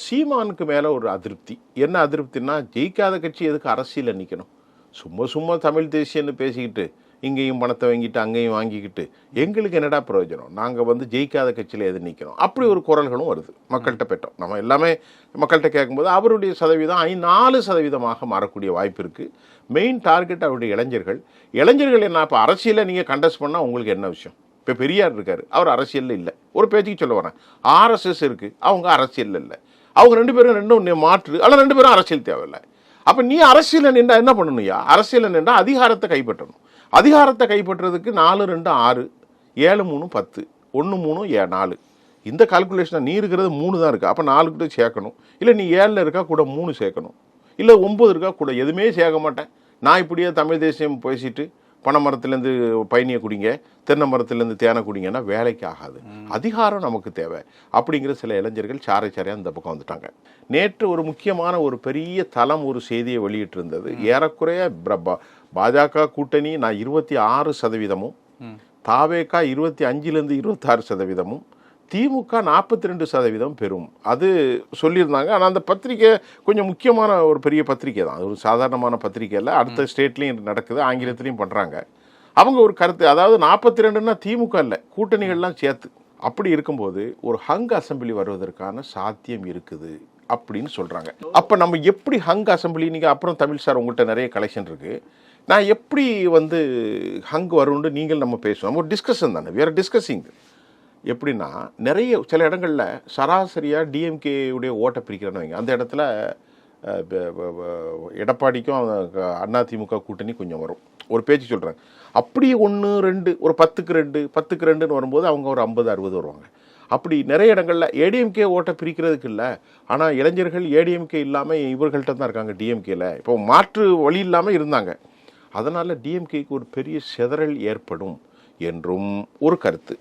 சீமானுக்கு மேலே ஒரு அதிருப்தி. என்ன அதிருப்தின்னா, ஜெயிக்காத கட்சி எதுக்கு அரசியலில் நிற்கணும்? சும்மா தமிழ் தேசியன்னு பேசிக்கிட்டு இங்கேயும் பணத்தை வாங்கிட்டு அங்கேயும் வாங்கிக்கிட்டு எங்களுக்கு என்னடா பிரயோஜனம்? நாங்கள் ஜெயிக்காத கட்சியில் எது நிற்கிறோம்? அப்படி ஒரு குரல்களும் வருது மக்கள்கிட்ட பெற்றோம். நம்ம எல்லாமே மக்கள்கிட்ட கேட்கும்போது அவருடைய சதவீதம் 4% மாறக்கூடிய வாய்ப்பு இருக்குது. மெயின் டார்கெட் அவருடைய இளைஞர்கள் என்ன? இப்போ அரசியலில் நீங்கள் கண்டஸ்ட் பண்ணால் உங்களுக்கு என்ன விஷயம்? இப்போ பெரியார் இருக்கார், அவர் அரசியலில் இல்லை. ஒரு பேச்சுக்கு சொல்ல வரேன். RSS இருக்குது, அவங்க அரசியலில் இல்லை. அவங்க 2 பேரும் ரெண்டும் மாற்று, ஆனால் 2 பேரும் அரசியல் தேவையில்லை. அப்போ நீ அரசியலில் நின்றா என்ன பண்ணணும்யா? அரசியலில் நின்றா அதிகாரத்தை கைப்பற்றணும். அதிகாரத்தை கைப்பற்றுறதுக்கு 4, 2, 6, 7, 3, 10, 1, 3, 4 இந்த கால்குலேஷனை நீ இருக்கிறது 3 தான் இருக்குது. அப்போ 4 கூட சேர்க்கணும். இல்லை நீ 7ல் இருக்கா கூட 3 சேர்க்கணும். இல்லை 9 இருக்கா கூட எதுவுமே சேர்க்க மாட்டேன். நான் இப்படியே தமிழ் தேசியம் பேசிட்டு பனை மரத்துலேருந்து பயணியை குடிங்க, தென்னை மரத்துலேருந்து தேனை குடிங்கன்னா வேலைக்கு ஆகாது. அதிகாரம் நமக்கு தேவை அப்படிங்கிற சில இளைஞர்கள் சாரையாக இந்த பக்கம் வந்துட்டாங்க. நேற்று ஒரு முக்கியமான ஒரு பெரிய தளம் ஒரு செய்தியை வெளியிட்டு இருந்தது. ஏறக்குறைய பாஜக கூட்டணி நான் 26%, தாவேகா 25லேருந்து 26%, திமுக 42% பெறும் அது சொல்லியிருந்தாங்க. ஆனால் அந்த பத்திரிக்கை கொஞ்சம் முக்கியமான ஒரு பெரிய பத்திரிக்கை தான். அது ஒரு சாதாரணமான பத்திரிக்கை இல்லை. அடுத்த ஸ்டேட்லேயும் நடக்குது, ஆங்கிலத்திலையும் பண்ணுறாங்க. அவங்க ஒரு கருத்து, அதாவது 42ன்னா திமுக இல்லை, கூட்டணிகள்லாம் சேர்த்து. அப்படி இருக்கும்போது ஒரு ஹங் அசம்பிளி வருவதற்கான சாத்தியம் இருக்குது அப்படின்னு சொல்கிறாங்க. அப்போ நம்ம எப்படி ஹங் அசம்பிளி, நீங்கள் அப்புறம் தமிழ் சார் உங்கள்கிட்ட நிறைய கலெக்ஷன் இருக்குது, நான் எப்படி ஹங் வரும்னு நீங்கள் நம்ம பேசுவோம். ஒரு டிஸ்கஷன் தானே, வேறு டிஸ்கஸிங். எப்படின்னா, நிறைய சில இடங்களில் சராசரியாக டிஎம்கே உடைய ஓட்டை பிரிக்கிறேன்னு வைங்க, அந்த இடத்துல எடப்பாடிக்கும் அதிமுக கூட்டணி கொஞ்சம் வரும். ஒரு பேச்சு சொல்கிறாங்க. அப்படி 1, 2, ஒரு 10க்கு 2, 10க்கு 2ன்னு வரும்போது அவங்க ஒரு 50, 60 வருவாங்க. அப்படி நிறைய இடங்களில் ஏடிஎம்கே ஓட்டை பிரிக்கிறதுக்கு இல்லை, ஆனால் இளைஞர்கள் ஏடிஎம்கே இல்லாமல் இவர்கள்ட்ட தான் இருக்காங்க டிஎம்கேல. இப்போ மாற்று வழி இல்லாமல் இருந்தாங்க. அதனால் டிஎம்கேக்கு ஒரு பெரிய சிதறல் ஏற்படும் என்றும் ஒரு கருத்து.